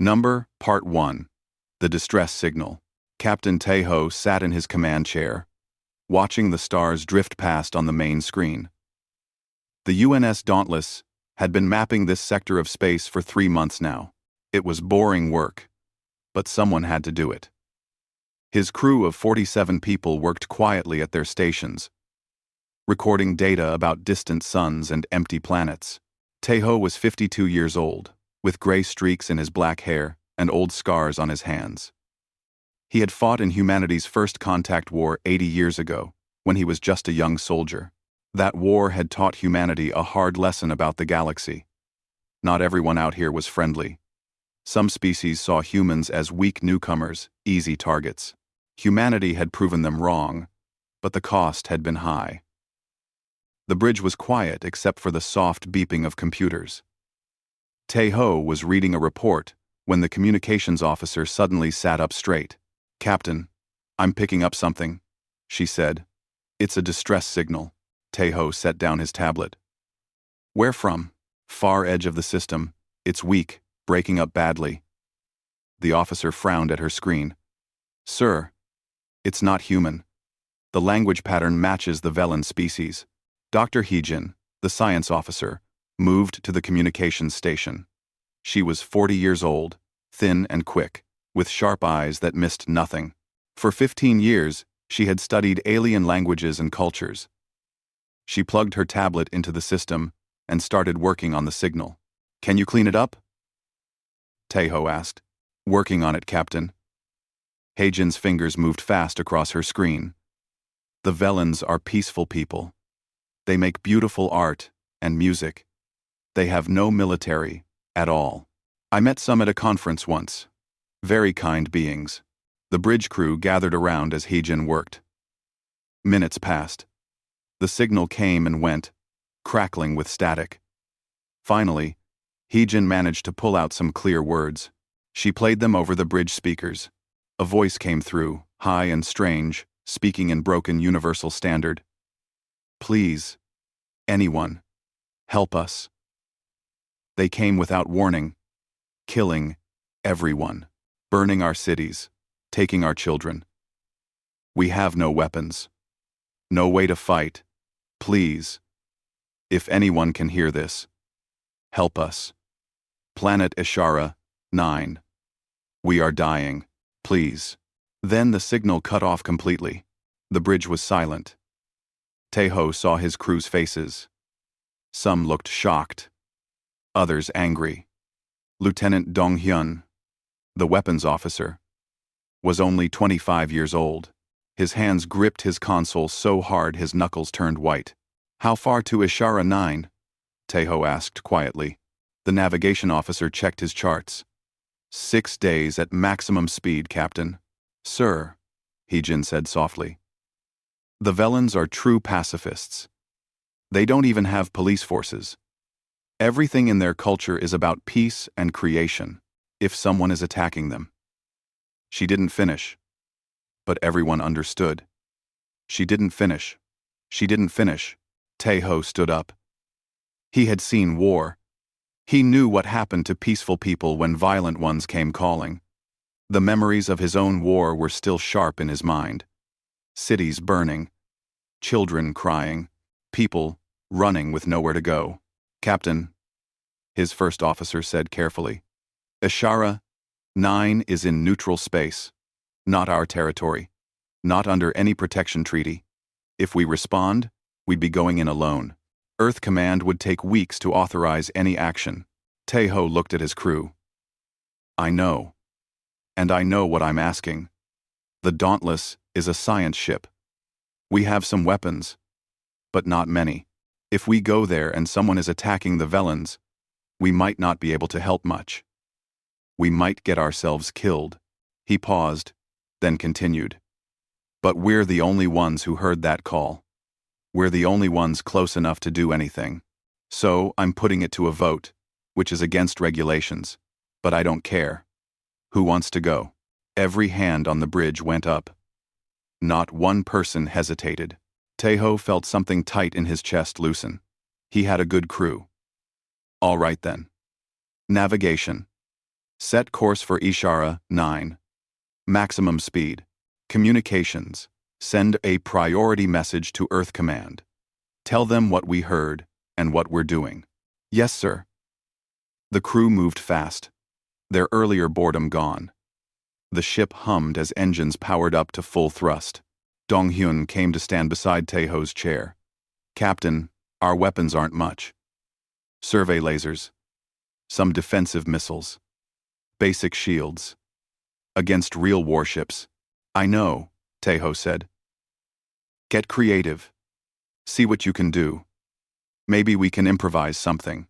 Part 1. The Distress Signal. Captain Tejo sat in his command chair, watching the stars drift past on the main screen. The UNS Dauntless had been mapping this sector of space for 3 months now. It was boring work, but someone had to do it. His crew of 47 people worked quietly at their stations, recording data about distant suns and empty planets. Tejo was 52 years old, with gray streaks in his black hair and old scars on his hands. He had fought in humanity's first contact war 80 years ago, when he was just a young soldier. That war had taught humanity a hard lesson about the galaxy. Not everyone out here was friendly. Some species saw humans as weak newcomers, easy targets. Humanity had proven them wrong, but the cost had been high. The bridge was quiet except for the soft beeping of computers. Tejo was reading a report when the communications officer suddenly sat up straight. "Captain, I'm picking up something," she said. "It's a distress signal." Tejo set down his tablet. "Where from?" "Far edge of the system. It's weak, breaking up badly." The officer frowned at her screen. "Sir, it's not human. The language pattern matches the Velan species." Dr. Heejin, the science officer, moved to the communications station. She was 40 years old, thin and quick, with sharp eyes that missed nothing. For 15 years, she had studied alien languages and cultures. She plugged her tablet into the system and started working on the signal. "Can you clean it up?" Tejo asked. "Working on it, Captain." Heijin's fingers moved fast across her screen. "The Velans are peaceful people. They make beautiful art and music. They have no military at all. I met some at a conference once. Very kind beings." The bridge crew gathered around as Heejin worked. Minutes passed. The signal came and went, crackling with static. Finally, Heejin managed to pull out some clear words. She played them over the bridge speakers. A voice came through, high and strange, speaking in broken universal standard. "Please, anyone, help us." They came without warning, killing everyone, burning our cities, taking our children. "We have no weapons. No way to fight. Please. If anyone can hear this, help us. Planet Ishara 9. We are dying. Please." Then the signal cut off completely. The bridge was silent. Tejo saw his crew's faces. Some looked shocked, others angry. Lieutenant Dong-hyun, the weapons officer, was only 25 years old. His hands gripped his console so hard his knuckles turned white. "How far to Ishara 9? Tejo asked quietly. The navigation officer checked his charts. 6 days at maximum speed, Captain." "Sir," Heejin said softly. "The Velans are true pacifists. They don't even have police forces. Everything in their culture is about peace and creation, if someone is attacking them." She didn't finish, but everyone understood. She didn't finish. She didn't finish. Tejo stood up. He had seen war. He knew what happened to peaceful people when violent ones came calling. The memories of his own war were still sharp in his mind. Cities burning, children crying, people running with nowhere to go. "Captain," his first officer said carefully, "Ishara 9 is in neutral space. Not our territory. Not under any protection treaty. If we respond, we'd be going in alone. Earth Command would take weeks to authorize any action." Tejo looked at his crew. "I know. And I know what I'm asking. The Dauntless is a science ship. We have some weapons, but not many. If we go there and someone is attacking the Velans, we might not be able to help much. We might get ourselves killed." He paused, then continued. "But we're the only ones who heard that call. We're the only ones close enough to do anything. So I'm putting it to a vote, which is against regulations. But I don't care. Who wants to go?" Every hand on the bridge went up. Not one person hesitated. Tejo felt something tight in his chest loosen. He had a good crew. "All right then. Navigation. Set course for Ishara 9. Maximum speed. Communications. Send a priority message to Earth Command. Tell them what we heard and what we're doing. Yes, sir. The crew moved fast, their earlier boredom gone. The ship hummed as engines powered up to full thrust. Dong-hyun came to stand beside Taeho's chair. Captain, our weapons aren't much. Survey lasers. Some defensive missiles. Basic shields. Against real warships. I know, Taeho said. Get creative. See what you can do. Maybe we can improvise something.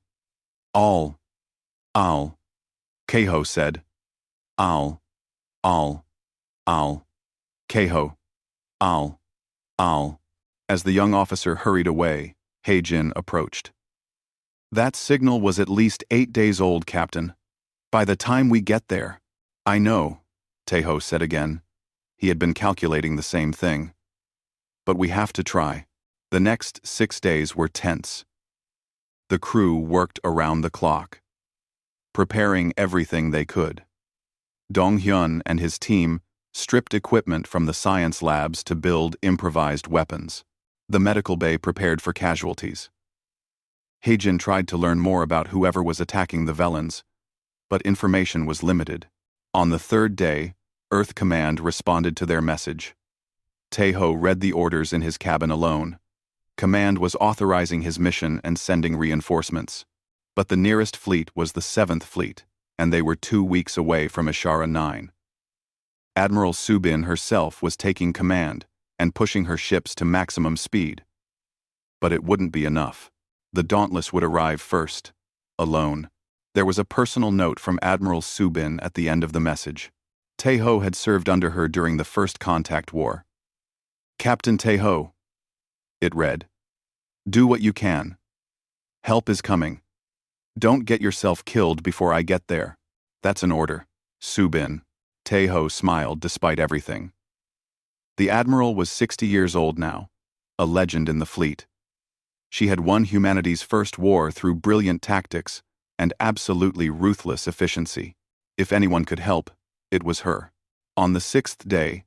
I'll. Keiho said. I'll. Keiho. I'll. As the young officer hurried away, Heijin approached. That signal was at least 8 days old, Captain. By the time we get there. I know, Taeho said again. He had been calculating the same thing. But we have to try. The next 6 days were tense. The crew worked around the clock, preparing everything they could. Dong-hyun and his team stripped equipment from the science labs to build improvised weapons. The medical bay prepared for casualties. Heijin tried to learn more about whoever was attacking the Velans, but information was limited. On the 3rd day, Earth Command responded to their message. Taeho read the orders in his cabin alone. Command was authorizing his mission and sending reinforcements. But the nearest fleet was the 7th Fleet, and they were 2 weeks away from Ishara 9. Admiral Subin herself was taking command and pushing her ships to maximum speed. But it wouldn't be enough. The Dauntless would arrive first, alone. There was a personal note from Admiral Subin at the end of the message. Taeho had served under her during the First Contact War. Captain Taeho, it read. Do what you can. Help is coming. Don't get yourself killed before I get there. That's an order. Subin. Taeho smiled despite everything. The Admiral was 60 years old now, a legend in the fleet. She had won humanity's first war through brilliant tactics and absolutely ruthless efficiency. If anyone could help, it was her. On the 6th day,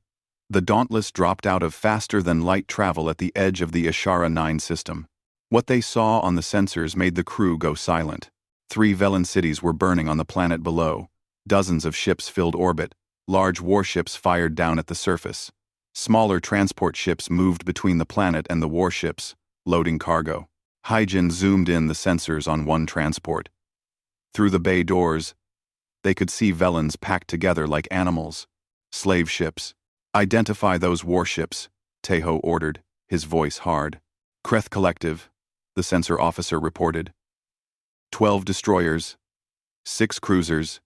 the Dauntless dropped out of faster-than-light travel at the edge of the Ishara 9 system. What they saw on the sensors made the crew go silent. 3 Velan cities were burning on the planet below. Dozens of ships filled orbit. Large warships fired down at the surface. Smaller transport ships moved between the planet and the warships, loading cargo. Heijin zoomed in the sensors on one transport. Through the bay doors, they could see Velans packed together like animals. Slave ships. Identify those warships, Taeho ordered, his voice hard. Kreth Collective, the sensor officer reported. 12 destroyers, 6 cruisers,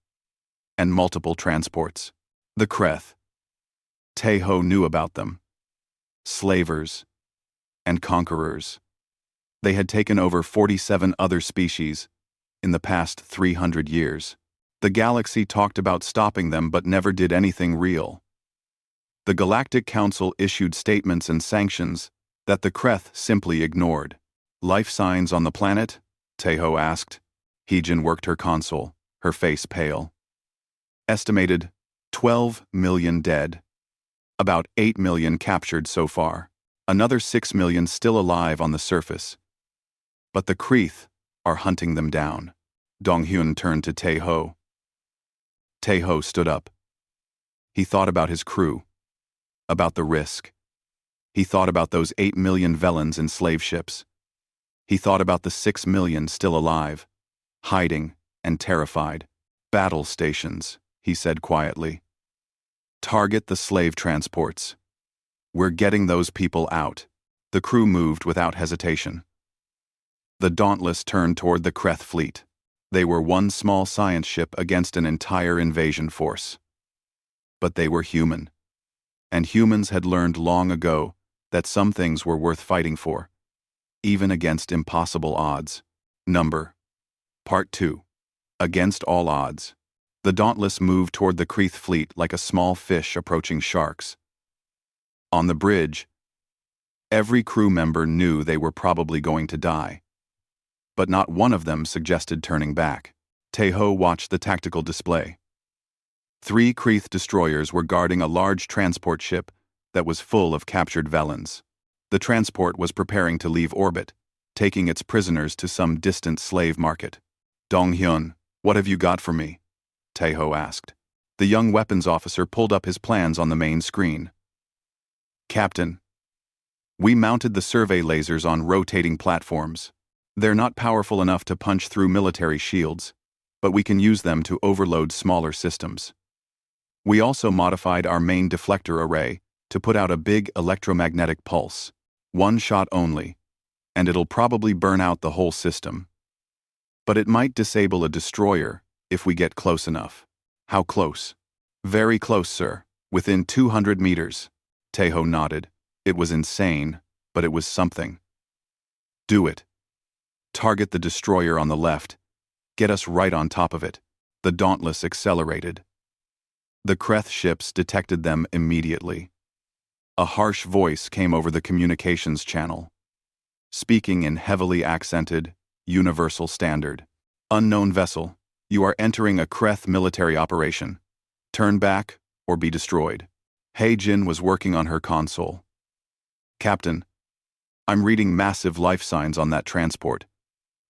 and multiple transports. The Kreth. Taeho knew about them. Slavers and conquerors. They had taken over 47 other species in the past 300 years. The galaxy talked about stopping them but never did anything real. The Galactic Council issued statements and sanctions that the Kreth simply ignored. Life signs on the planet? Taeho asked. Heijin worked her console, her face pale. Estimated 12 million dead. About 8 million captured so far. Another 6 million still alive on the surface. But the Kreth are hunting them down. Dong-hyun turned to Taeho. Taeho stood up. He thought about his crew, about the risk. He thought about those 8 million Velans in slave ships. He thought about the 6 million still alive, hiding and terrified. Battle stations, he said quietly. Target the slave transports. We're getting those people out. The crew moved without hesitation. The Dauntless turned toward the Kreth fleet. They were one small science ship against an entire invasion force. But they were human. And humans had learned long ago that some things were worth fighting for, even against impossible odds. Number. Part 2. Against all odds. The Dauntless moved toward the Kreth fleet like a small fish approaching sharks. On the bridge, every crew member knew they were probably going to die. But not one of them suggested turning back. Taeho watched the tactical display. 3 Kreeth destroyers were guarding a large transport ship that was full of captured Velans. The transport was preparing to leave orbit, taking its prisoners to some distant slave market. "Dong-hyun, what have you got for me?" Tae-ho asked. The young weapons officer pulled up his plans on the main screen. "Captain, we mounted the survey lasers on rotating platforms. They're not powerful enough to punch through military shields, but we can use them to overload smaller systems. We also modified our main deflector array to put out a big electromagnetic pulse, one shot only, and it'll probably burn out the whole system. But it might disable a destroyer if we get close enough." "How close?" "Very close, sir. Within 200 meters. Tae-ho nodded. It was insane, but it was something. "Do it. Target the destroyer on the left. Get us right on top of it." The Dauntless accelerated. The Kreeth ships detected them immediately. A harsh voice came over the communications channel, speaking in heavily accented, universal standard. "Unknown vessel, you are entering a Kreeth military operation. Turn back or be destroyed." Hae-jin was working on her console. "Captain, I'm reading massive life signs on that transport.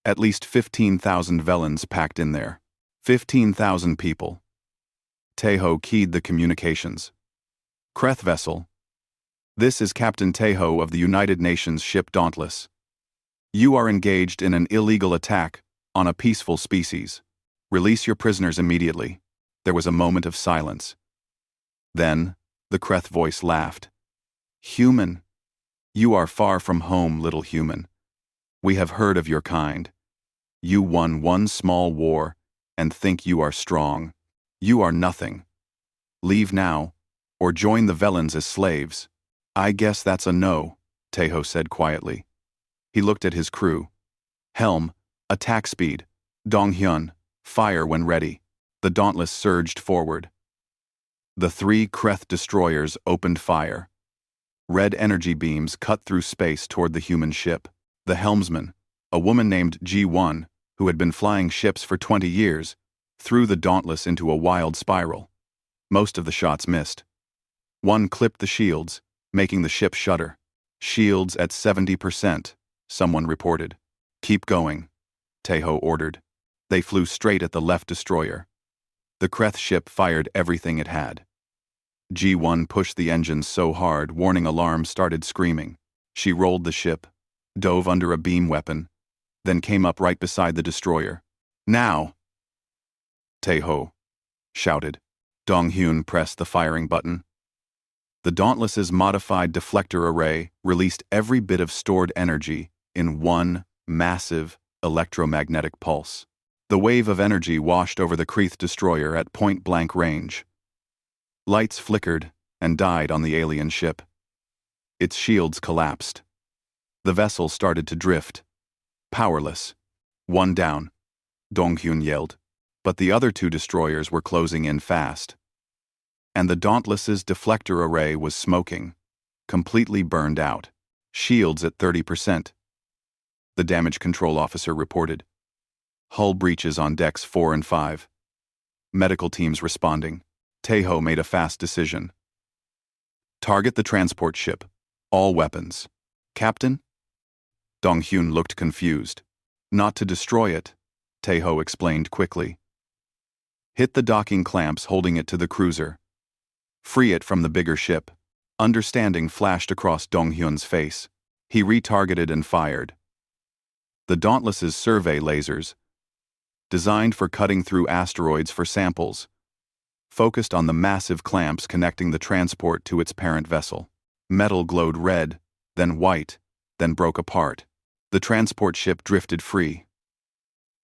At least 15,000 Velans packed in there. 15,000 people." Tae-ho keyed the communications. "Kreeth vessel. This is Captain Tae-ho of the United Nations ship Dauntless. You are engaged in an illegal attack on a peaceful species. Release your prisoners immediately." There was a moment of silence. Then, the Kreeth voice laughed. "Human. You are far from home, little human. We have heard of your kind. You won one small war and think you are strong. You are nothing. Leave now, or join the Velans as slaves." "I guess that's a no," Tae-ho said quietly. He looked at his crew. "Helm, attack speed. Dong-hyun, fire when ready." The Dauntless surged forward. The 3 Kreeth destroyers opened fire. Red energy beams cut through space toward the human ship. The helmsman, a woman named Ji-1, who had been flying ships for 20 years, threw the Dauntless into a wild spiral. Most of the shots missed. One clipped the shields, making the ship shudder. "Shields at 70%, someone reported. "Keep going," Tae-ho ordered. They flew straight at the left destroyer. The Kreeth ship fired everything it had. G1 pushed the engines so hard, warning alarms started screaming. She rolled the ship, dove under a beam weapon, then came up right beside the destroyer. "Now!" Tae-ho shouted. Dong-hyun pressed the firing button. The Dauntless's modified deflector array released every bit of stored energy in one massive electromagnetic pulse. The wave of energy washed over the Kreeth destroyer at point-blank range. Lights flickered and died on the alien ship. Its shields collapsed. The vessel started to drift. Powerless. "One down," Dong-hyun yelled. But the other 2 destroyers were closing in fast. And the Dauntless's deflector array was smoking, completely burned out. "Shields at 30%. The damage control officer reported. "Hull breaches on decks 4 and 5. Medical teams responding." Tae-ho made a fast decision. "Target the transport ship. All weapons." "Captain?" Dong-hyun looked confused. "Not to destroy it," Tae-ho explained quickly. "Hit the docking clamps holding it to the cruiser. Free it from the bigger ship." Understanding flashed across Dong-hyun's face. He retargeted and fired. The Dauntless's survey lasers, designed for cutting through asteroids for samples, focused on the massive clamps connecting the transport to its parent vessel. Metal glowed red, then white, then broke apart. The transport ship drifted free.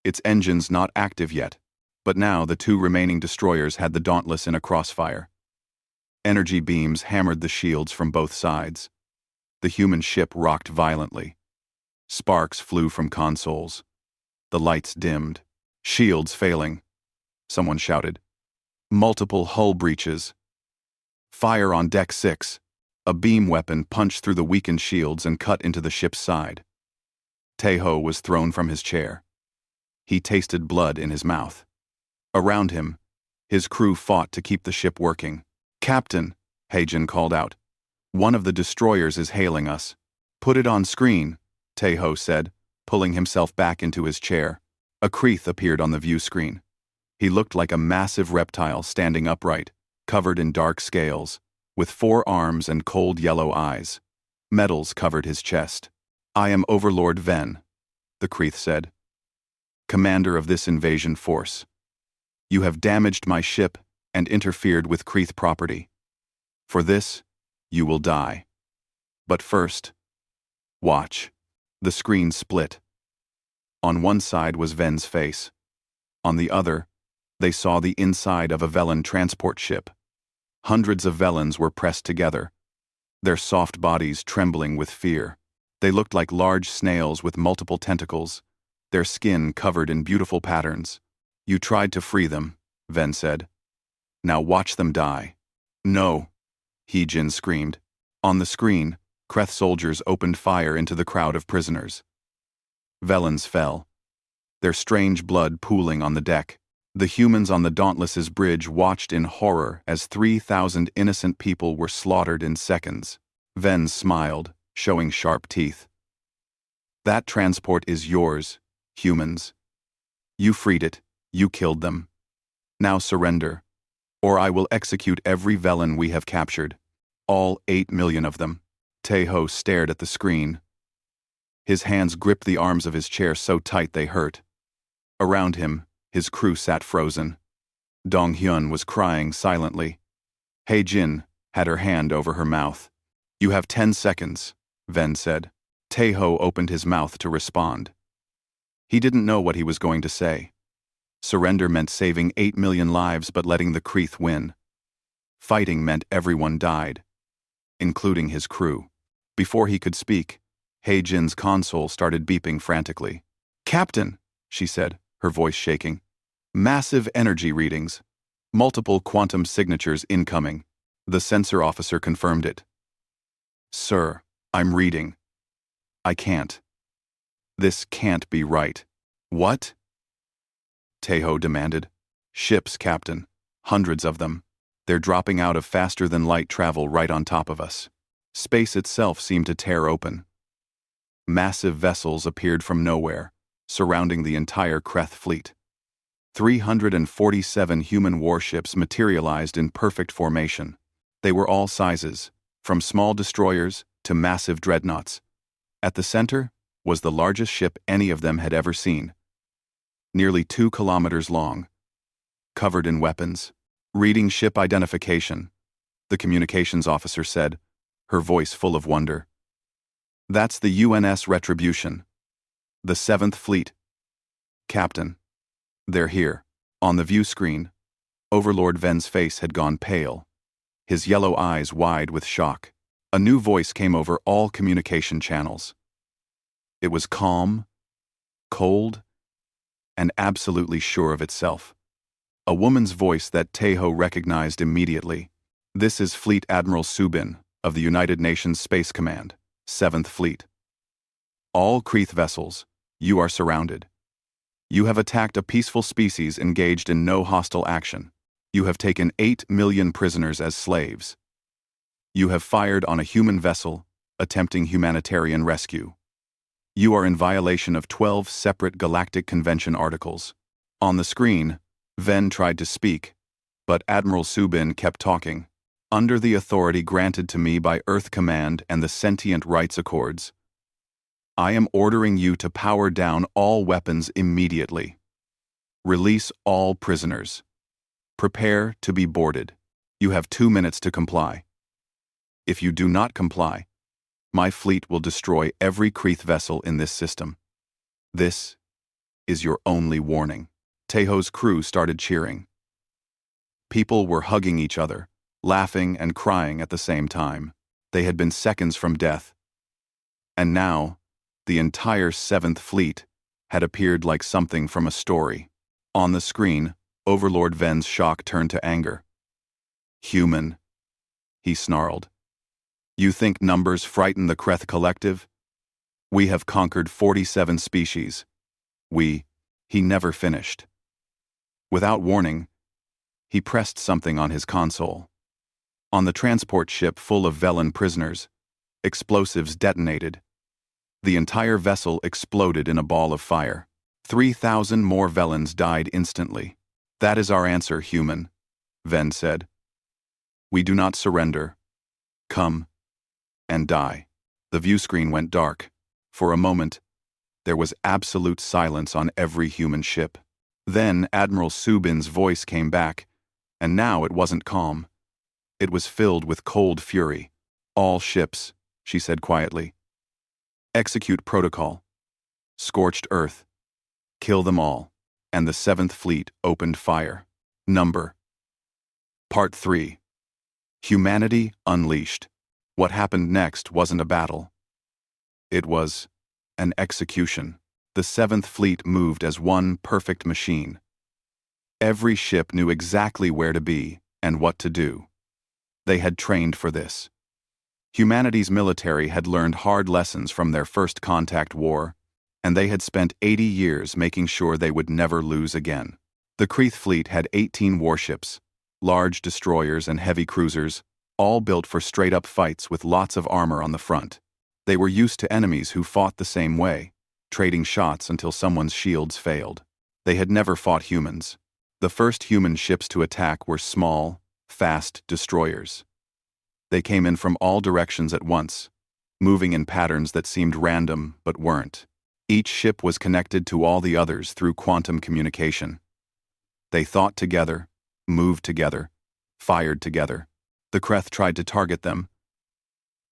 Its engines not active yet, but now the 2 remaining destroyers had the Dauntless in a crossfire. Energy beams hammered the shields from both sides. The human ship rocked violently. Sparks flew from consoles. The lights dimmed. "Shields failing," someone shouted. "Multiple hull breaches." "Fire on deck 6. A beam weapon punched through the weakened shields and cut into the ship's side. Tae-ho was thrown from his chair. He tasted blood in his mouth. Around him, His crew fought to keep the ship working. "Captain," Heijin called out. "One of the destroyers is hailing us." "Put it on screen," Taeho said, pulling himself back into his chair. A Kreeth appeared on the view screen. He looked like a massive reptile standing upright, covered in dark scales, with 4 arms and cold yellow eyes. Metals covered his chest. "I am Overlord Ven," the Kreeth said, "commander of this invasion force. You have damaged my ship and interfered with Kreeth property. For this, you will die. But first, watch." The screen split. On one side was Ven's face. On the other, they saw the inside of a Velen transport ship. Hundreds of Velens were pressed together, their soft bodies trembling with fear. They looked like large snails with multiple tentacles, their skin covered in beautiful patterns. "You tried to free them," Ven said. "Now watch them die." "No," Heijin screamed. On the screen, Kreth soldiers opened fire into the crowd of prisoners. Velens fell, their strange blood pooling on the deck. The humans on the Dauntless's bridge watched in horror as 3,000 innocent people were slaughtered in seconds. Ven smiled, showing sharp teeth. "That transport is yours, humans. You freed it, you killed them. Now surrender, or I will execute every Velen we have captured. All 8 million of them." Taeho stared at the screen. His hands gripped the arms of his chair so tight they hurt. Around him, his crew sat frozen. Dong-hyun was crying silently. Heijin had her hand over her mouth. "You have 10 seconds, Ven said. Taeho opened his mouth to respond. He didn't know what he was going to say. Surrender meant saving 8 million lives but letting the Kreeth win. Fighting meant everyone died, including his crew. Before he could speak, Heijin's console started beeping frantically. "Captain," she said, her voice shaking. "Massive energy readings. Multiple quantum signatures incoming." The sensor officer confirmed it. "Sir, I'm reading. I can't. This can't be right." "What?" Taeho demanded. "Ships, Captain. Hundreds of them. They're dropping out of faster-than-light travel right on top of us." Space itself seemed to tear open. Massive vessels appeared from nowhere, surrounding the entire Kreth fleet. 347 human warships materialized in perfect formation. They were all sizes, from small destroyers to massive dreadnoughts. At the center was the largest ship any of them had ever seen. Nearly 2 kilometers long, covered in weapons. "Reading ship identification," the communications officer said, her voice full of wonder. "That's the UNS Retribution. The 7th Fleet. Captain. They're here." On the view screen, Overlord Ven's face had gone pale, his yellow eyes wide with shock. A new voice came over all communication channels. It was calm, cold, and absolutely sure of itself. A woman's voice that Taeho recognized immediately. "This is Fleet Admiral Subin of the United Nations Space Command, 7th Fleet. All Kreeth vessels, you are surrounded. You have attacked a peaceful species engaged in no hostile action. You have taken 8 million prisoners as slaves. You have fired on a human vessel, attempting humanitarian rescue. You are in violation of 12 separate Galactic Convention articles." On the screen, Ven tried to speak, but Admiral Subin kept talking. "Under the authority granted to me by Earth Command and the Sentient Rights Accords, I am ordering you to power down all weapons immediately. Release all prisoners. Prepare to be boarded. You have 2 minutes to comply. If you do not comply, my fleet will destroy every Kreeth vessel in this system. This is your only warning." Taeho's crew started cheering. People were hugging each other, laughing and crying at the same time. They had been seconds from death. And now, the entire 7th Fleet had appeared like something from a story. On the screen, Overlord Ven's shock turned to anger. "Human," he snarled. "You think numbers frighten the Kreth Collective? We have conquered 47 species. He never finished. Without warning, He pressed something on his console. On the transport ship full of Velen prisoners, explosives detonated. The entire vessel exploded in a ball of fire. 3,000 more Velens died instantly. "That is our answer, human," Ven said. "We do not surrender. Come and die." The view screen went dark. For a moment, there was absolute silence on every human ship. Then Admiral Subin's voice came back, and now it wasn't calm. It was filled with cold fury. "All ships," she said quietly. "Execute protocol. Scorched Earth. Kill them all." And the 7th Fleet opened fire. Part 3. Humanity Unleashed. What happened next wasn't a battle. It was an execution. The 7th Fleet moved as one perfect machine. Every ship knew exactly where to be and what to do. They had trained for this. Humanity's military had learned hard lessons from their first contact war, and they had spent 80 years making sure they would never lose again. The Kreeth fleet had 18 warships, large destroyers and heavy cruisers, all built for straight-up fights with lots of armor on the front. They were used to enemies who fought the same way, trading shots until someone's shields failed. They had never fought humans. The first human ships to attack were small, fast destroyers. They came in from all directions at once, moving in patterns that seemed random but weren't. Each ship was connected to all the others through quantum communication. They thought together, moved together, fired together. The Kreeth tried to target them,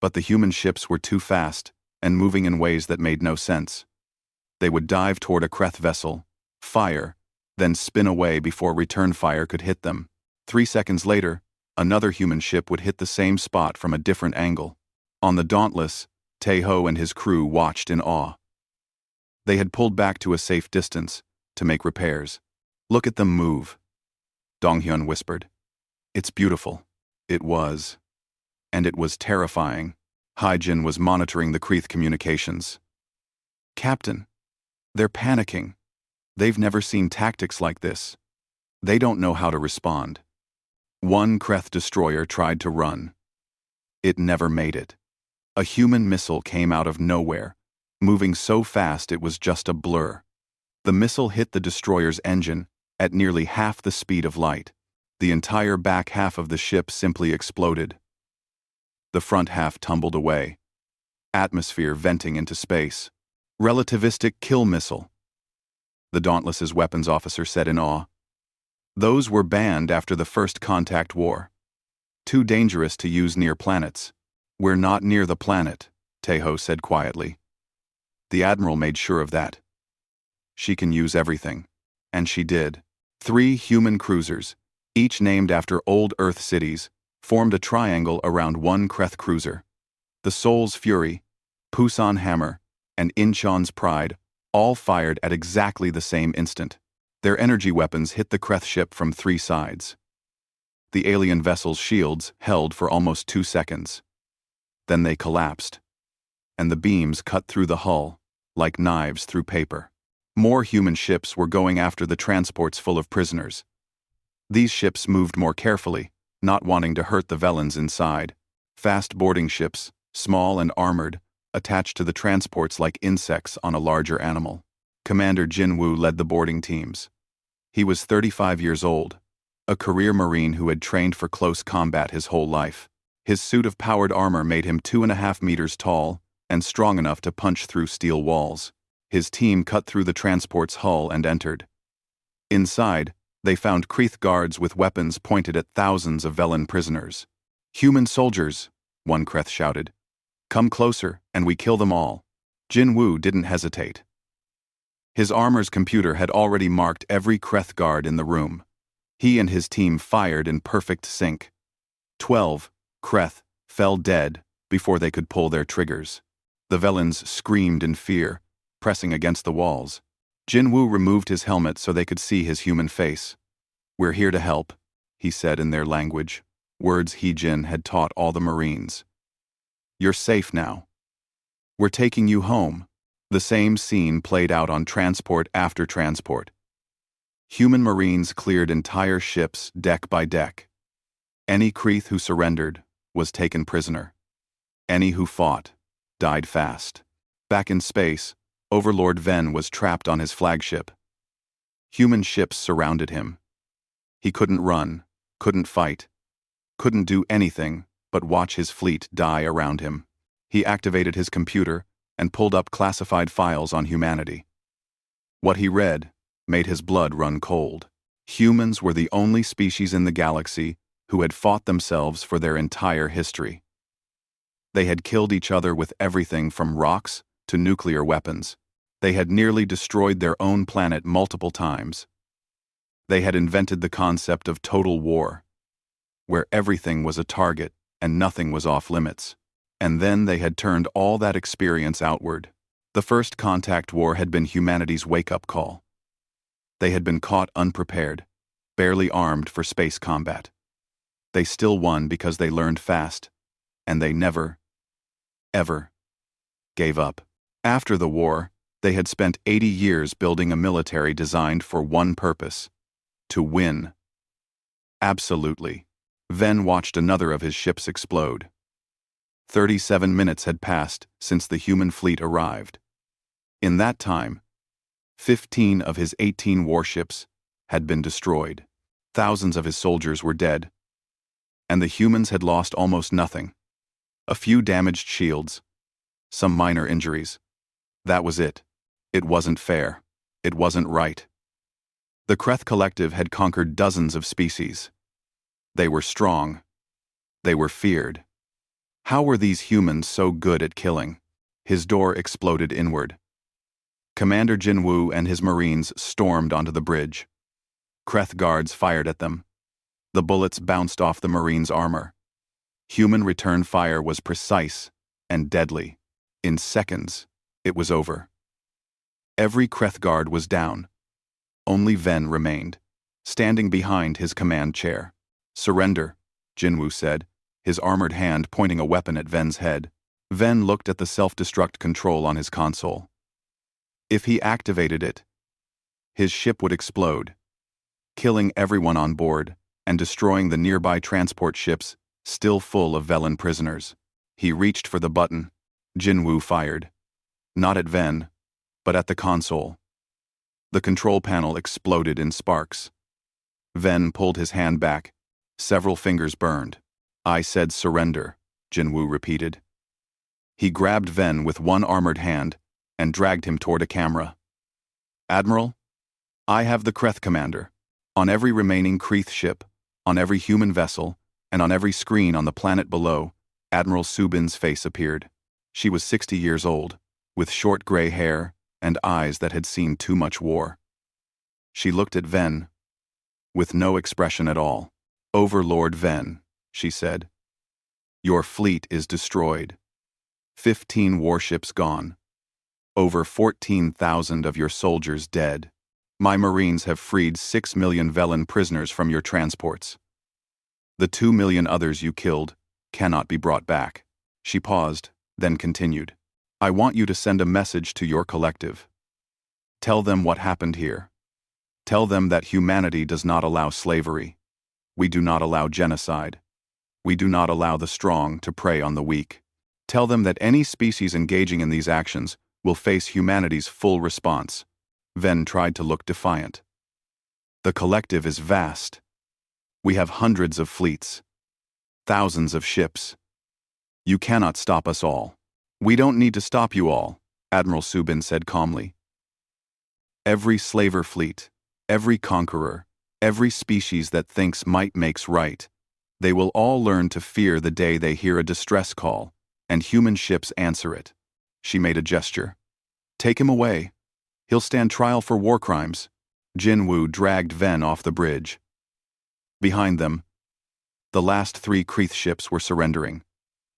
but the human ships were too fast and moving in ways that made no sense. They would dive toward a Kreeth vessel, fire, then spin away before return fire could hit them. 3 seconds later, another human ship would hit the same spot from a different angle. On the Dauntless, Taeho and his crew watched in awe. They had pulled back to a safe distance to make repairs. "Look at them move," Donghyun whispered. "It's beautiful." It was. And it was terrifying. Haijin was monitoring the Kreeth communications. "Captain, they're panicking. They've never seen tactics like this. They don't know how to respond." One Kreeth destroyer tried to run. It never made it. A human missile came out of nowhere, moving so fast it was just a blur. The missile hit the destroyer's engine at nearly half the speed of light. The entire back half of the ship simply exploded. The front half tumbled away, atmosphere venting into space. "Relativistic kill missile," the Dauntless's weapons officer said in awe. "Those were banned after the first contact war. Too dangerous to use near planets." "We're not near the planet," Taeho said quietly. The Admiral made sure of that. "She can use everything." And she did. 3 human cruisers, each named after old Earth cities, formed a triangle around one Kreeth cruiser. The Seoul's Fury, Pusan Hammer, and Incheon's Pride all fired at exactly the same instant. Their energy weapons hit the Kreeth ship from 3 sides. The alien vessel's shields held for almost 2 seconds. Then they collapsed, and the beams cut through the hull like knives through paper. More human ships were going after the transports full of prisoners. These ships moved more carefully, not wanting to hurt the Velens inside. Fast boarding ships, small and armored, attached to the transports like insects on a larger animal. Commander Jinwoo led the boarding teams. He was 35 years old, a career Marine who had trained for close combat his whole life. His suit of powered armor made him 2.5 meters tall and strong enough to punch through steel walls. His team cut through the transport's hull and entered. Inside, they found Kreeth guards with weapons pointed at thousands of Velen prisoners. "Human soldiers," one Kreeth shouted. "Come closer, and we kill them all." Jinwoo didn't hesitate. His armor's computer had already marked every Kreeth guard in the room. He and his team fired in perfect sync. 12 Kreeth fell dead before they could pull their triggers. The Velens screamed in fear, pressing against the walls. Jinwoo removed his helmet so they could see his human face. "We're here to help," he said in their language, words Heejin had taught all the Marines. "You're safe now. We're taking you home." The same scene played out on transport after transport. Human Marines cleared entire ships deck by deck. Any Kreeth who surrendered was taken prisoner. Any who fought died fast. Back in space, Overlord Ven was trapped on his flagship. Human ships surrounded him. He couldn't run, couldn't fight, couldn't do anything but watch his fleet die around him. He activated his computer and pulled up classified files on humanity. What he read made his blood run cold. Humans were the only species in the galaxy who had fought themselves for their entire history. They had killed each other with everything from rocks to nuclear weapons. They had nearly destroyed their own planet multiple times. They had invented the concept of total war, where everything was a target and nothing was off limits. And then they had turned all that experience outward. The first contact war had been humanity's wake-up call. They had been caught unprepared, barely armed for space combat. They still won because they learned fast, and they never, ever gave up. After the war, they had spent 80 years building a military designed for one purpose: to win. Absolutely. Ven watched another of his ships explode. 37 minutes had passed since the human fleet arrived. In that time, 15 of his 18 warships had been destroyed. Thousands of his soldiers were dead, and the humans had lost almost nothing. A few damaged shields, some minor injuries. That was it. It wasn't fair. It wasn't right. The Kreeth Collective had conquered dozens of species. They were strong. They were feared. How were these humans so good at killing? His door exploded inward. Commander Jinwoo and his Marines stormed onto the bridge. Kreeth guards fired at them. The bullets bounced off the Marines' armor. Human return fire was precise and deadly. In seconds, it was over. Every Kreeth guard was down. Only Ven remained, standing behind his command chair. "Surrender," Jinwoo said, his armored hand pointing a weapon at Ven's head. Ven looked at the self-destruct control on his console. If he activated it, his ship would explode, killing everyone on board and destroying the nearby transport ships still full of Velen prisoners. He reached for the button. Jinwoo fired. Not at Ven, but at the console. The control panel exploded in sparks. Ven pulled his hand back. Several fingers burned. "I said surrender," Jinwoo repeated. He grabbed Ven with one armored hand and dragged him toward a camera. "Admiral, I have the Kreeth commander. On every remaining Kreeth ship, on every human vessel, and on every screen on the planet below, Admiral Subin's face appeared. She was 60 years old, with short gray hair and eyes that had seen too much war. She looked at Ven with no expression at all. "Overlord Ven," she said, "your fleet is destroyed. 15 warships gone. Over 14,000 of your soldiers dead. My Marines have freed 6 million Velen prisoners from your transports. The 2 million others you killed cannot be brought back." She paused, then continued. "I want you to send a message to your collective. Tell them what happened here. Tell them that humanity does not allow slavery. We do not allow genocide. We do not allow the strong to prey on the weak. Tell them that any species engaging in these actions will face humanity's full response." Ven tried to look defiant. "The collective is vast. We have hundreds of fleets, thousands of ships. You cannot stop us all." "We don't need to stop you all," Admiral Subin said calmly. "Every slaver fleet, every conqueror, every species that thinks might makes right, they will all learn to fear the day they hear a distress call, and human ships answer it." She made a gesture. "Take him away. He'll stand trial for war crimes." Jinwoo dragged Ven off the bridge. Behind them, the last 3 Kreeth ships were surrendering,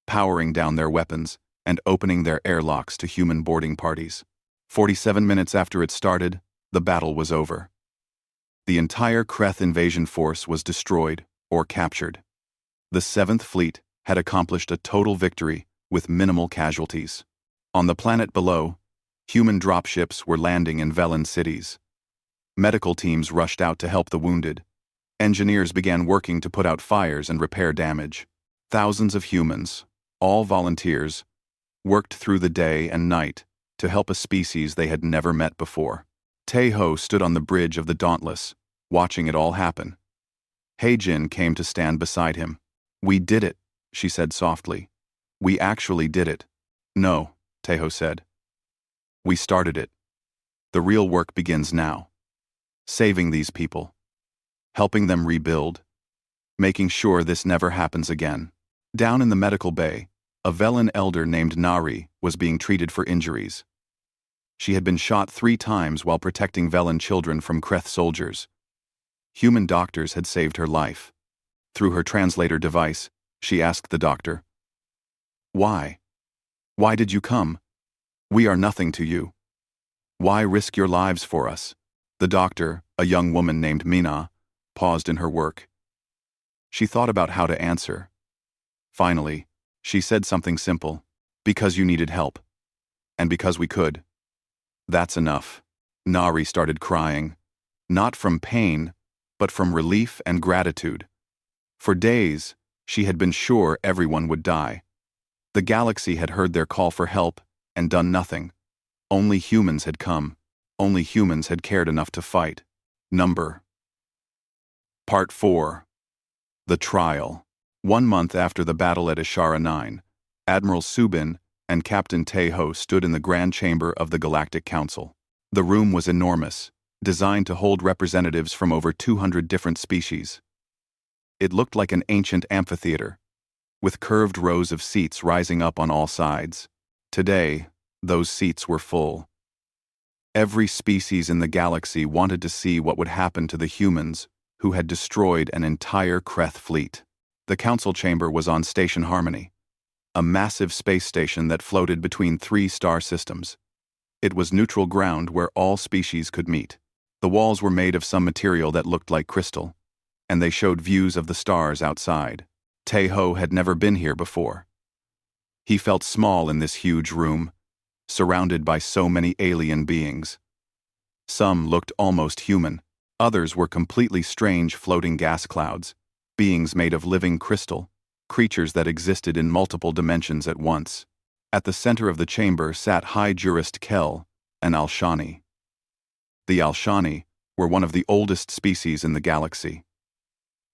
powering down their weapons and opening their airlocks to human boarding parties. 47 minutes after it started, the battle was over. The entire Kreeth invasion force was destroyed or captured. The 7th Fleet had accomplished a total victory with minimal casualties. On the planet below, human dropships were landing in Velen cities. Medical teams rushed out to help the wounded. Engineers began working to put out fires and repair damage. Thousands of humans, all volunteers, worked through the day and night to help a species they had never met before. Tae-ho stood on the bridge of the Dauntless, watching it all happen. Hae-jin came to stand beside him. "We did it," she said softly. "We actually did it." "No," Tae-ho said. "We started it. The real work begins now. Saving these people. Helping them rebuild. Making sure this never happens again." Down in the medical bay, a Velen elder named Nari was being treated for injuries. She had been shot 3 times while protecting Velen children from Kreth soldiers. Human doctors had saved her life. Through her translator device, she asked the doctor, "Why? Why did you come? We are nothing to you. Why risk your lives for us?" The doctor, a young woman named Mina, paused in her work. She thought about how to answer. Finally, she said something simple. "Because you needed help. And because we could." "That's enough." Nari started crying, not from pain, but from relief and gratitude. For days, she had been sure everyone would die. The galaxy had heard their call for help and done nothing. Only humans had come. Only humans had cared enough to fight. Part 4. The Trial. 1 month after the battle at Ishara 9, Admiral Subin and Captain Tae-ho stood in the Grand Chamber of the Galactic Council. The room was enormous, designed to hold representatives from over 200 different species. It looked like an ancient amphitheater, with curved rows of seats rising up on all sides. Today, those seats were full. Every species in the galaxy wanted to see what would happen to the humans who had destroyed an entire Kreth fleet. The council chamber was on Station Harmony, a massive space station that floated between 3 star systems. It was neutral ground where all species could meet. The walls were made of some material that looked like crystal, and they showed views of the stars outside. Tae-ho had never been here before. He felt small in this huge room, surrounded by so many alien beings. Some looked almost human. Others were completely strange floating gas clouds, beings made of living crystal, creatures that existed in multiple dimensions at once. At the center of the chamber sat High Jurist Kel, an Alshani. The Alshani were one of the oldest species in the galaxy.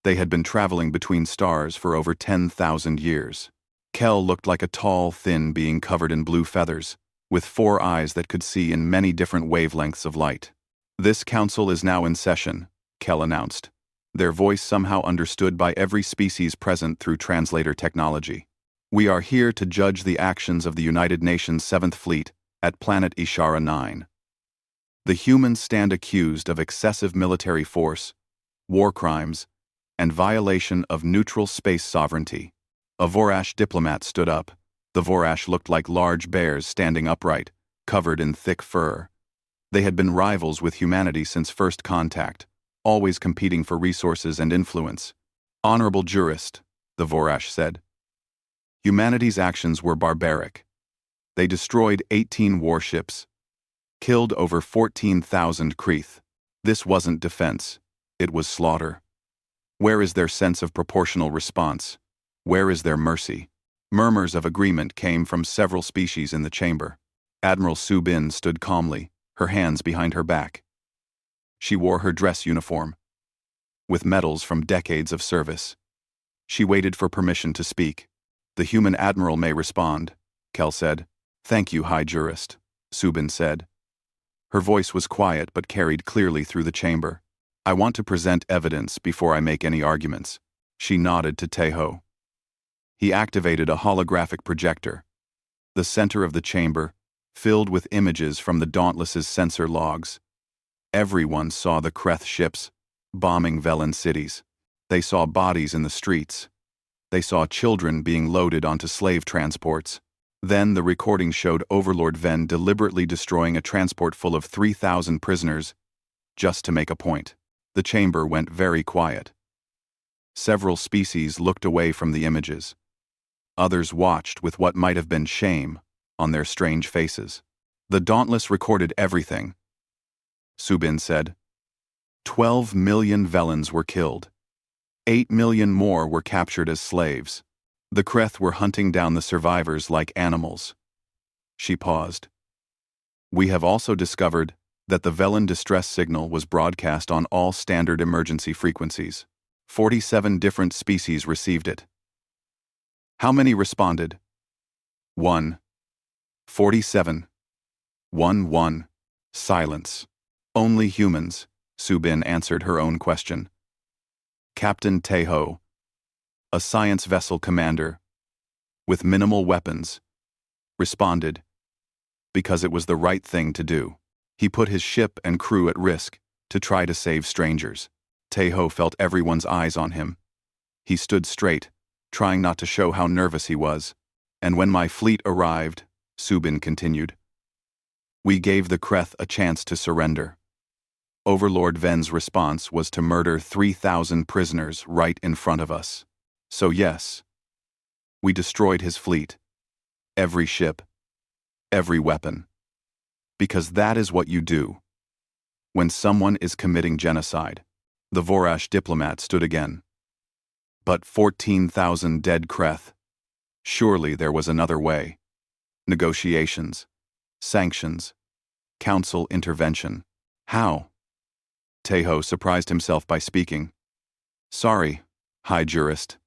They had been traveling between stars for over 10,000 years. Kel looked like a tall, thin being covered in blue feathers, with 4 eyes that could see in many different wavelengths of light. "This council is now in session," Kel announced, their voice somehow understood by every species present through translator technology. "We are here to judge the actions of the United Nations 7th Fleet at planet Ishara 9. The humans stand accused of excessive military force, war crimes, and violation of neutral space sovereignty." A Vorash diplomat stood up. The Vorash looked like large bears standing upright, covered in thick fur. They had been rivals with humanity since first contact, always competing for resources and influence. "Honorable Jurist," the Vorash said. "Humanity's actions were barbaric. They destroyed 18 warships, killed over 14,000 Kreth. This wasn't defense, it was slaughter. Where is their sense of proportional response? Where is their mercy?" Murmurs of agreement came from several species in the chamber. Admiral Subin stood calmly, her hands behind her back. She wore her dress uniform, with medals from decades of service. She waited for permission to speak. "The human admiral may respond," Kel said. "Thank you, High Jurist," Subin said. Her voice was quiet but carried clearly through the chamber. "I want to present evidence before I make any arguments." She nodded to Tae-ho. He activated a holographic projector. The center of the chamber, filled with images from the Dauntless's sensor logs. Everyone saw the Kreth ships, bombing Velen cities. They saw bodies in the streets. They saw children being loaded onto slave transports. Then the recording showed Overlord Ven deliberately destroying a transport full of 3,000 prisoners, just to make a point. The chamber went very quiet. Several species looked away from the images. Others watched with what might have been shame on their strange faces. "The Dauntless recorded everything," Subin said. 12 million Velans were killed. 8 million more were captured as slaves. The Kreth were hunting down the survivors like animals. She paused. We have also discovered that the Velan distress signal was broadcast on all standard emergency frequencies. 47 different species received it. How many responded? 1. 47. 1. Silence. Only humans, Subin answered her own question. Captain Teho, a science vessel commander, with minimal weapons, responded, because it was the right thing to do. He put his ship and crew at risk to try to save strangers. Teho felt everyone's eyes on him. He stood straight, trying not to show how nervous he was. And when my fleet arrived, Subin continued, we gave the Kreth a chance to surrender. Overlord Ven's response was to murder 3,000 prisoners right in front of us. So yes, we destroyed his fleet. Every ship. Every weapon. Because that is what you do. When someone is committing genocide. The Vorash diplomat stood again. But 14,000 dead Kreth. Surely there was another way. Negotiations. Sanctions. Council intervention. How? Teho surprised himself by speaking. Sorry, High Jurist.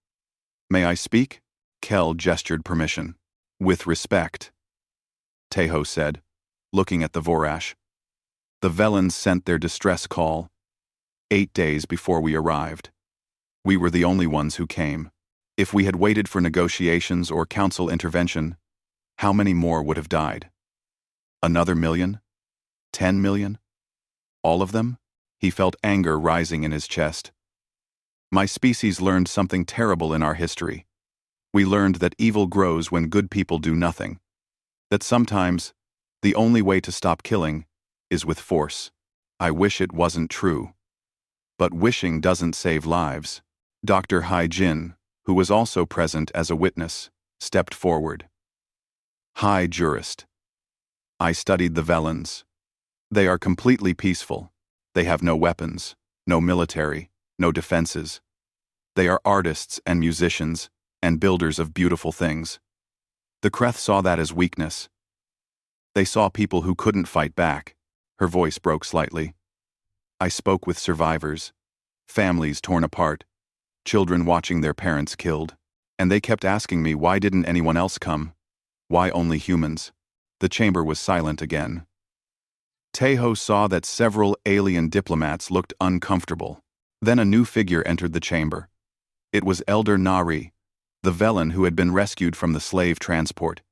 May I speak? Kel gestured permission. With respect. Teho said, looking at the Vorash. The Velans sent their distress call 8 days before we arrived. We were the only ones who came. If we had waited for negotiations or council intervention, how many more would have died? Another million? 10 million? All of them? He felt anger rising in his chest. My species learned something terrible in our history. We learned that evil grows when good people do nothing. That sometimes, the only way to stop killing is with force. I wish it wasn't true. But wishing doesn't save lives. Dr. Hai Jin, who was also present as a witness, stepped forward. High Jurist. I studied the Velans. They are completely peaceful. They have no weapons, no military, no defenses. They are artists and musicians and builders of beautiful things. The Kreth saw that as weakness. They saw people who couldn't fight back. Her voice broke slightly. I spoke with survivors, families torn apart, children watching their parents killed, and they kept asking me why didn't anyone else come? Why only humans? The chamber was silent again. Teho saw that several alien diplomats looked uncomfortable. Then a new figure entered the chamber. It was Elder Nari, the Velan who had been rescued from the slave transport.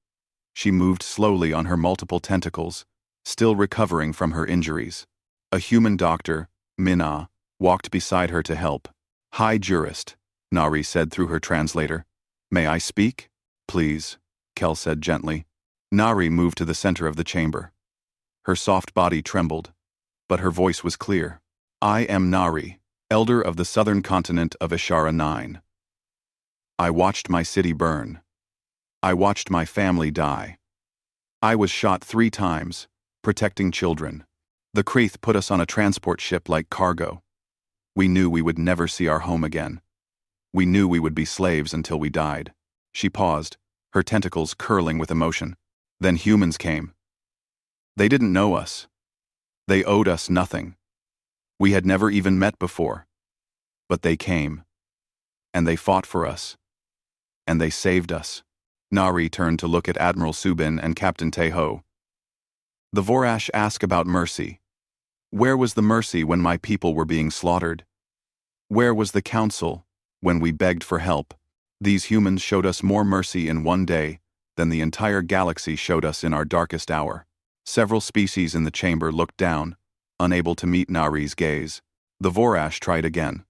She moved slowly on her multiple tentacles, still recovering from her injuries. A human doctor, Minna, walked beside her to help. High Jurist, Nari said through her translator. May I speak? Please, Kel said gently. Nari moved to the center of the chamber. Her soft body trembled, but her voice was clear. I am Nari, elder of the southern continent of Ishara 9. I watched my city burn. I watched my family die. I was shot 3 times, protecting children. The Kreth put us on a transport ship like cargo. We knew we would never see our home again. We knew we would be slaves until we died. She paused, her tentacles curling with emotion. Then humans came. They didn't know us. They owed us nothing. We had never even met before. But they came. And they fought for us. And they saved us. Nari turned to look at Admiral Subin and Captain Teho. The Vorash asked about mercy. Where was the mercy when my people were being slaughtered? Where was the council when we begged for help? These humans showed us more mercy in one day than the entire galaxy showed us in our darkest hour. Several species in the chamber looked down, unable to meet Nari's gaze. The Vorash tried again.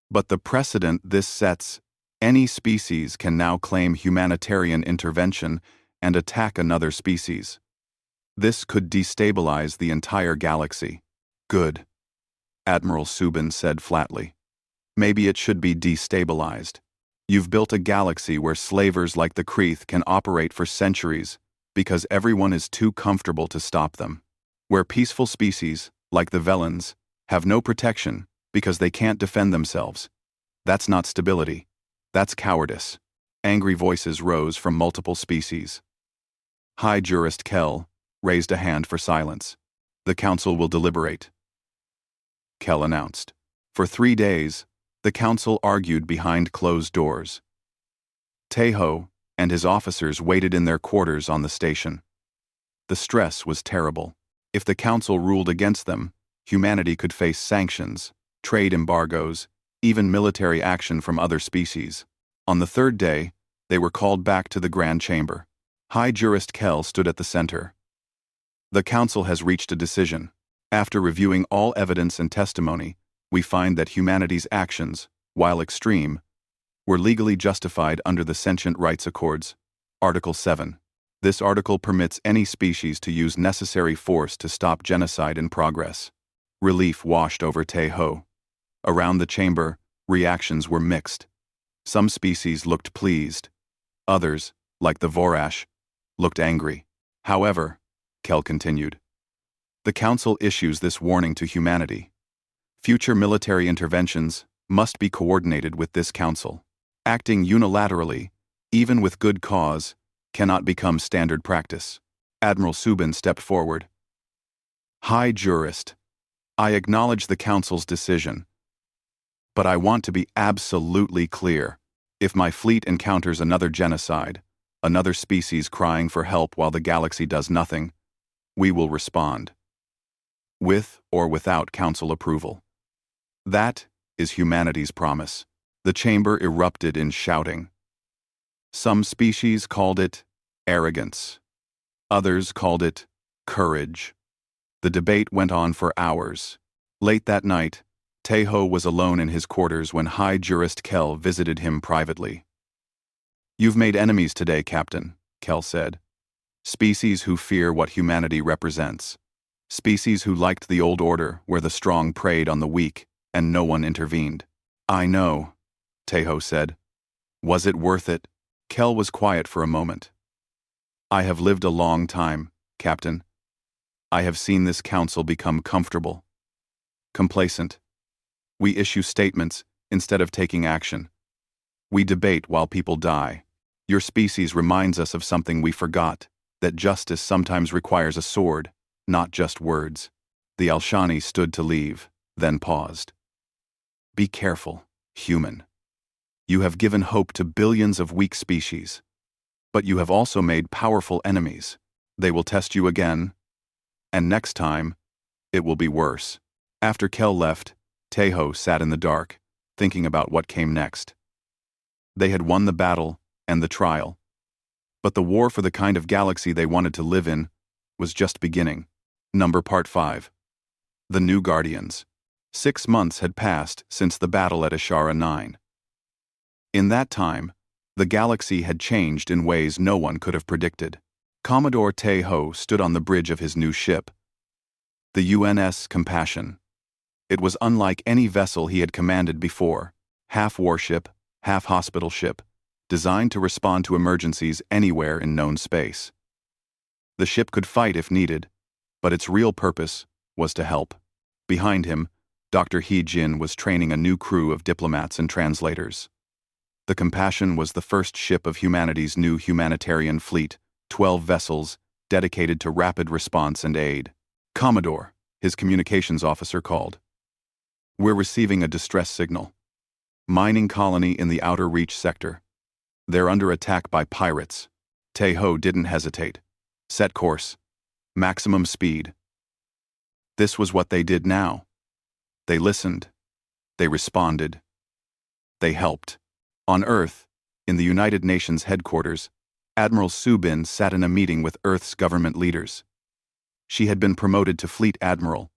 But the precedent this sets, any species can now claim humanitarian intervention and attack another species. This could destabilize the entire galaxy. Good, Admiral Subin said flatly. Maybe it should be destabilized. You've built a galaxy where slavers like the Kreth can operate for centuries because everyone is too comfortable to stop them. Where peaceful species, like the Velans, have no protection because they can't defend themselves. That's not stability. That's cowardice. Angry voices rose from multiple species. High Jurist Kell raised a hand for silence. The council will deliberate, Kell announced. For 3 days, the council argued behind closed doors. Taeho and his officers waited in their quarters on the station. The stress was terrible. If the council ruled against them, humanity could face sanctions, trade embargoes, even military action from other species. On the 3rd day, they were called back to the Grand Chamber. High Jurist Kell stood at the center. The council has reached a decision. After reviewing all evidence and testimony, we find that humanity's actions, while extreme, were legally justified under the Sentient Rights Accords, Article 7. This article permits any species to use necessary force to stop genocide in progress. Relief washed over Taeho. Around the chamber, reactions were mixed. Some species looked pleased. Others, like the Vorash, looked angry. However, Kell continued, the Council issues this warning to humanity. Future military interventions must be coordinated with this Council. Acting unilaterally, even with good cause, cannot become standard practice. Admiral Subin stepped forward. High Jurist, I acknowledge the Council's decision, but I want to be absolutely clear. If my fleet encounters another genocide, another species crying for help while the galaxy does nothing, we will respond. With or without Council approval. That is humanity's promise. The chamber erupted in shouting. Some species called it arrogance. Others called it courage. The debate went on for hours. Late that night, Taeho was alone in his quarters when High Jurist Kell visited him privately. You've made enemies today, Captain, Kell said. Species who fear what humanity represents. Species who liked the old order where the strong preyed on the weak and no one intervened. I know, Taeho said. Was it worth it? Kell was quiet for a moment. I have lived a long time, Captain. I have seen this council become comfortable, complacent. We issue statements instead of taking action. We debate while people die. Your species reminds us of something we forgot, that justice sometimes requires a sword, not just words. The Alshani stood to leave, then paused. Be careful, human. You have given hope to billions of weak species, but you have also made powerful enemies. They will test you again, and next time, it will be worse. After Kell left, Taeho sat in the dark, thinking about what came next. They had won the battle and the trial, but the war for the kind of galaxy they wanted to live in was just beginning. Part 5. The New Guardians. 6 months had passed since the battle at Ashara 9. In that time, the galaxy had changed in ways no one could have predicted. Commodore Taeho stood on the bridge of his new ship, the UNS Compassion. It was unlike any vessel he had commanded before, half warship, half hospital ship, designed to respond to emergencies anywhere in known space. The ship could fight if needed, but its real purpose was to help. Behind him, Dr. Hee Jin was training a new crew of diplomats and translators. The Compassion was the first ship of humanity's new humanitarian fleet, 12 vessels, dedicated to rapid response and aid. Commodore, his communications officer called. We're receiving a distress signal. Mining colony in the Outer Reach sector. They're under attack by pirates. Taeho didn't hesitate. Set course. Maximum speed. This was what they did now. They listened. They responded. They helped. On Earth, in the United Nations headquarters, Admiral Subin sat in a meeting with Earth's government leaders. She had been promoted to Fleet Admiral,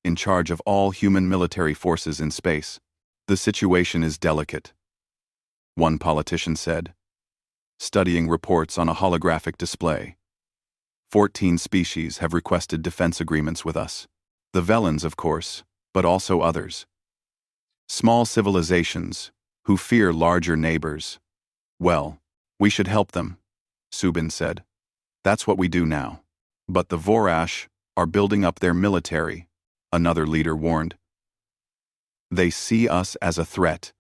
in charge of all human military forces in space. The situation is delicate, one politician said, studying reports on a holographic display. 14 species have requested defense agreements with us. The Velans, of course, but also others. Small civilizations who fear larger neighbors. Well, we should help them, Subin said. That's what we do now. But the Vorash are building up their military, another leader warned. They see us as a threat.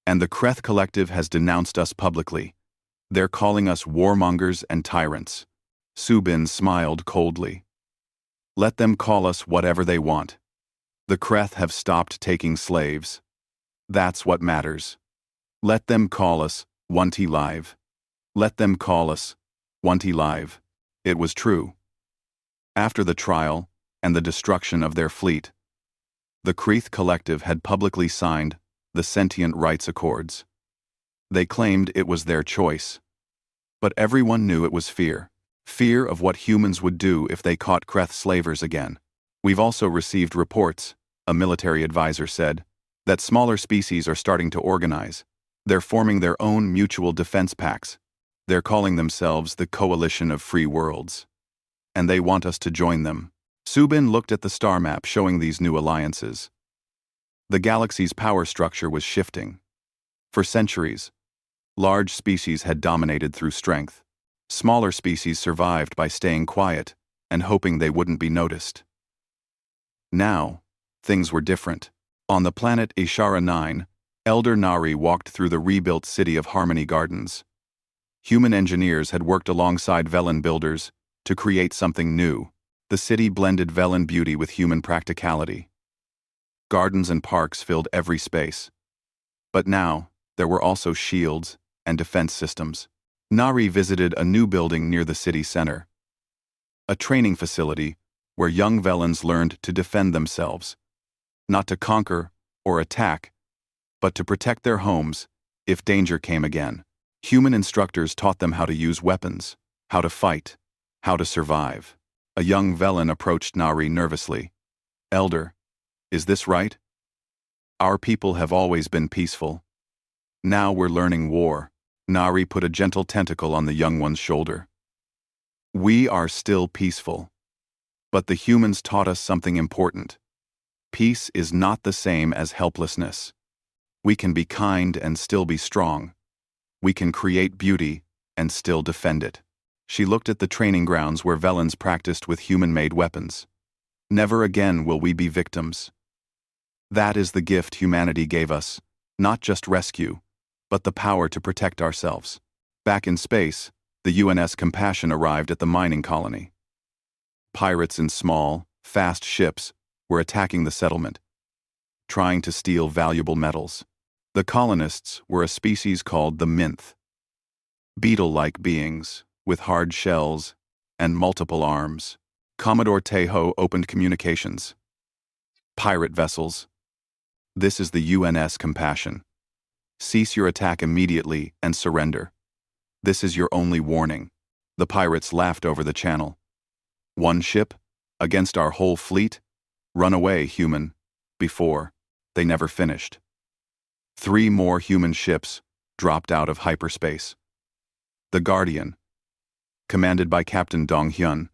And the Kreth Collective has denounced us publicly. They're calling us warmongers and tyrants. Subin smiled coldly. Let them call us whatever they want. The Kreth have stopped taking slaves. That's what matters. Let them call us Wanti Live. Let them call us Wanti Live. It was true. After the trial and the destruction of their fleet, the Kreth Collective had publicly signed the Sentient Rights Accords. They claimed it was their choice. But everyone knew it was fear. Fear of what humans would do if they caught Kreth slavers again. We've also received reports, a military advisor said, that smaller species are starting to organize. They're forming their own mutual defense pacts. They're calling themselves the Coalition of Free Worlds. And they want us to join them. Subin looked at the star map showing these new alliances. The galaxy's power structure was shifting. For centuries, large species had dominated through strength. Smaller species survived by staying quiet and hoping they wouldn't be noticed. Now, things were different. On the planet Ishara 9, Elder Nari walked through the rebuilt city of Harmony Gardens. Human engineers had worked alongside Velen builders to create something new. The city blended Velen beauty with human practicality. Gardens and parks filled every space. But now, there were also shields and defense systems. Nari visited a new building near the city center. A training facility where young Velens learned to defend themselves. Not to conquer or attack, but to protect their homes if danger came again. Human instructors taught them how to use weapons, how to fight, how to survive. A young Velen approached Nari nervously. Elder, is this right? Our people have always been peaceful. Now we're learning war. Nari put a gentle tentacle on the young one's shoulder. We are still peaceful. But the humans taught us something important. Peace is not the same as helplessness. We can be kind and still be strong. We can create beauty and still defend it. She looked at the training grounds where Velens practiced with human-made weapons. Never again will we be victims. That is the gift humanity gave us, not just rescue, but the power to protect ourselves. Back in space, the UNS Compassion arrived at the mining colony. Pirates in small, fast ships were attacking the settlement, trying to steal valuable metals. The colonists were a species called the Minth. Beetle-like beings, with hard shells and multiple arms. Commodore Tejo opened communications. Pirate vessels. This is the UNS Compassion. Cease your attack immediately and surrender. This is your only warning. The pirates laughed over the channel. One ship? Against our whole fleet? Run away, human. Before, they never finished. 3 more human ships dropped out of hyperspace. The Guardian, commanded by Captain Dong Hyun.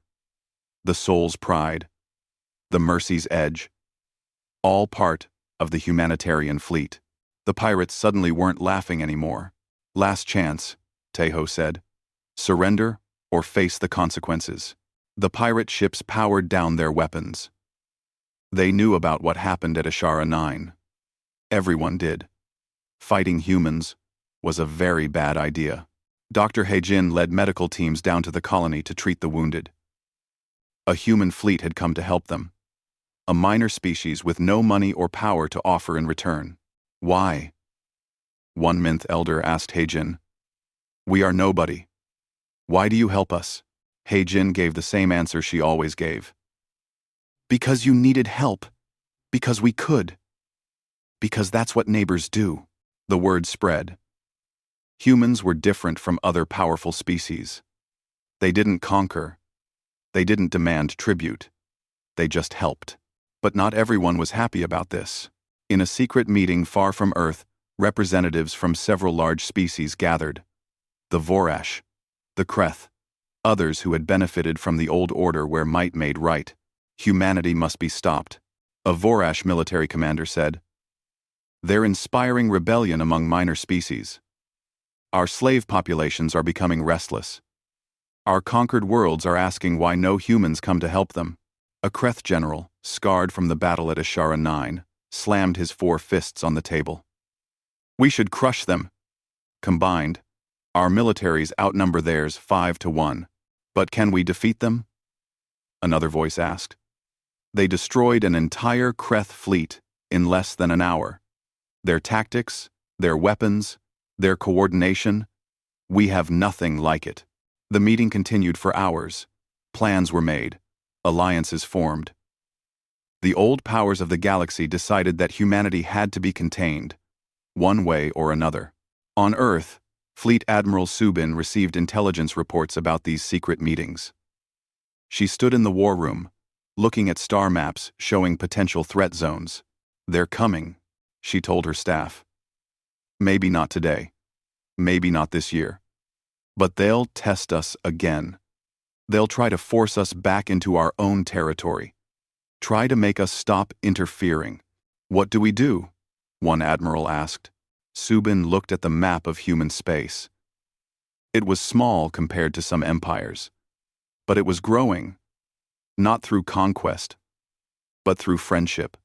The Soul's Pride. The Mercy's Edge. All part of the humanitarian fleet. The pirates suddenly weren't laughing anymore. Last chance, Tejo said. Surrender or face the consequences. The pirate ships powered down their weapons. They knew about what happened at Ishara 9. Everyone did. Fighting humans was a very bad idea. Dr. Heijin led medical teams down to the colony to treat the wounded. A human fleet had come to help them. A minor species with no money or power to offer in return. Why? One Minth elder asked Heijin. We are nobody. Why do you help us? Heijin gave the same answer she always gave. Because you needed help. Because we could. Because that's what neighbors do. The word spread. Humans were different from other powerful species. They didn't conquer. They didn't demand tribute. They just helped. But not everyone was happy about this. In a secret meeting far from Earth, representatives from several large species gathered. The Vorash, the Kreth, others who had benefited from the old order where might made right. Humanity must be stopped. A Vorash military commander said. They're inspiring rebellion among minor species. Our slave populations are becoming restless. Our conquered worlds are asking why no humans come to help them. A Kreth general, scarred from the battle at Ishara 9, slammed his 4 fists on the table. We should crush them. Combined, our militaries outnumber theirs 5-1. But can we defeat them? Another voice asked. They destroyed an entire Kreth fleet in less than an hour. Their tactics, their weapons, their coordination, we have nothing like it. The meeting continued for hours. Plans were made. Alliances formed. The old powers of the galaxy decided that humanity had to be contained, one way or another. On Earth, Fleet Admiral Subin received intelligence reports about these secret meetings. She stood in the war room, looking at star maps showing potential threat zones. They're coming, she told her staff. Maybe not today. Maybe not this year. But they'll test us again. They'll try to force us back into our own territory. Try to make us stop interfering. What do we do? One admiral asked. Subin looked at the map of human space. It was small compared to some empires. But it was growing. Not through conquest, but through friendship.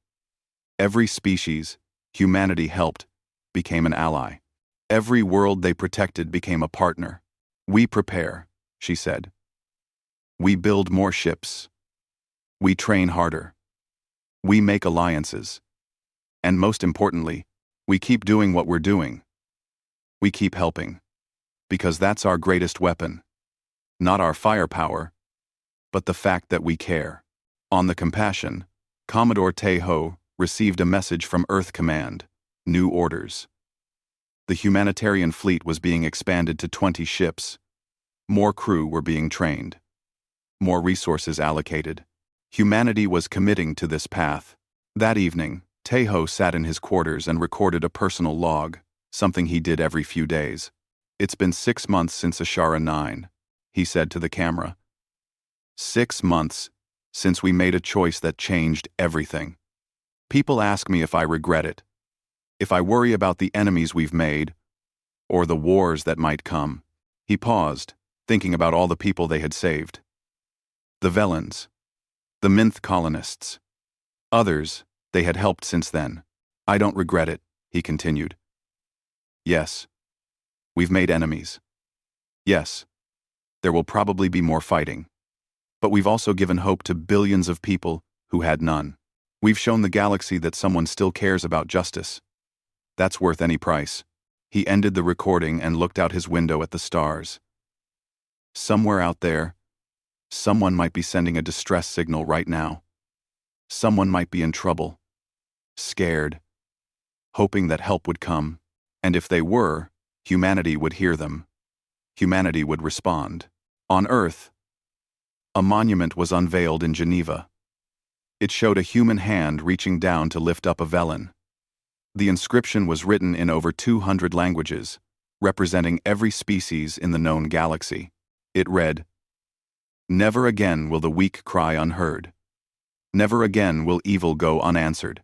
Every species humanity helped became an ally. Every world they protected became a partner. We prepare, she said. We build more ships. We train harder. We make alliances. And most importantly, we keep doing what we're doing. We keep helping. Because that's our greatest weapon. Not our firepower, but the fact that we care. On the Compassion, Commodore Tejo received a message from Earth Command, new orders. The humanitarian fleet was being expanded to 20 ships. More crew were being trained. More resources allocated. Humanity was committing to this path. That evening, Tejo sat in his quarters and recorded a personal log, something he did every few days. It's been 6 months since Ashara 9, he said to the camera. 6 months since we made a choice that changed everything. People ask me if I regret it, if I worry about the enemies we've made, or the wars that might come. He paused, thinking about all the people they had saved. The Velans, the Minth colonists, others they had helped since then. I don't regret it, he continued. Yes, we've made enemies. Yes, there will probably be more fighting. But we've also given hope to billions of people who had none. We've shown the galaxy that someone still cares about justice. That's worth any price. He ended the recording and looked out his window at the stars. Somewhere out there, someone might be sending a distress signal right now. Someone might be in trouble, scared, hoping that help would come, and if they were, humanity would hear them. Humanity would respond. On Earth, a monument was unveiled in Geneva. It showed a human hand reaching down to lift up a Velan. The inscription was written in over 200 languages, representing every species in the known galaxy. It read, "Never again will the weak cry unheard. Never again will evil go unanswered.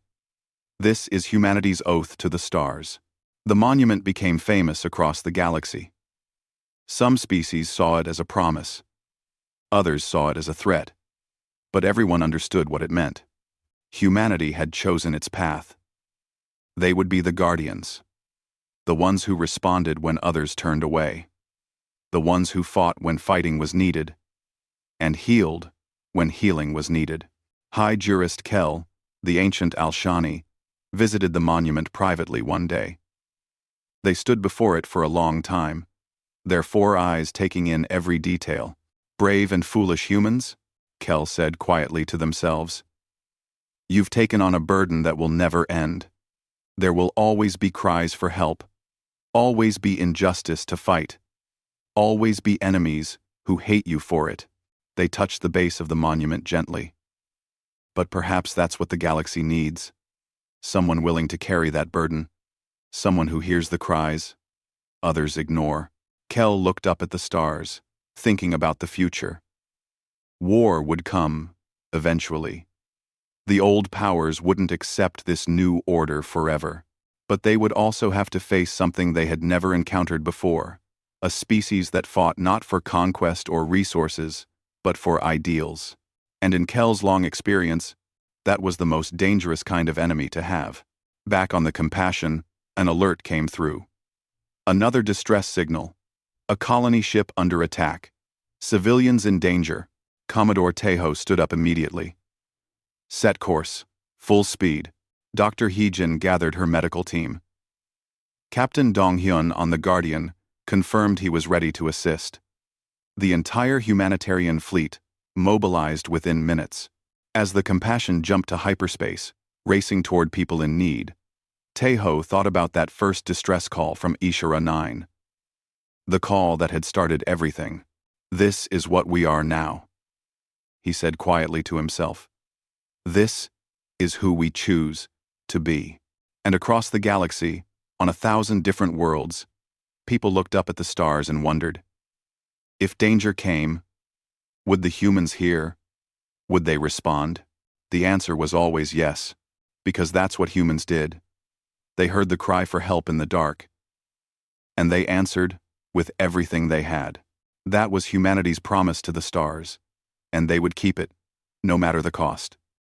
This is humanity's oath to the stars." The monument became famous across the galaxy. Some species saw it as a promise. Others saw it as a threat. But everyone understood what it meant. Humanity had chosen its path. They would be the guardians. The ones who responded when others turned away. The ones who fought when fighting was needed. And healed when healing was needed. High Jurist Kel, the ancient Alshani, visited the monument privately one day. They stood before it for a long time, their 4 eyes taking in every detail. Brave and foolish humans, Kel said quietly to themselves. You've taken on a burden that will never end. There will always be cries for help, always be injustice to fight, always be enemies who hate you for it. They touched the base of the monument gently. But perhaps that's what the galaxy needs. Someone willing to carry that burden. Someone who hears the cries others ignore. Kel looked up at the stars, thinking about the future. War would come, eventually. The old powers wouldn't accept this new order forever. But they would also have to face something they had never encountered before. A species that fought not for conquest or resources, but for ideals. And in Kel's long experience, That was the most dangerous kind of enemy to have. Back on the Compassion, an alert came through. Another distress signal. A colony ship under attack. Civilians in danger. Commodore Tejo stood up immediately. Set course. Full speed. Dr. Heejin gathered her medical team. Captain Dong-hyun on the Guardian confirmed he was ready to assist. The entire humanitarian fleet mobilized within minutes. As the Compassion jumped to hyperspace, racing toward people in need, Tejo thought about that first distress call from Ishira 9. The call that had started everything. This is what we are now, he said quietly to himself. This is who we choose to be. And across the galaxy, on 1,000 different worlds, people looked up at the stars and wondered, if danger came, would the humans hear? Would they respond? The answer was always yes, because that's what humans did. They heard the cry for help in the dark, and they answered with everything they had. That was humanity's promise to the stars, and they would keep it, no matter the cost.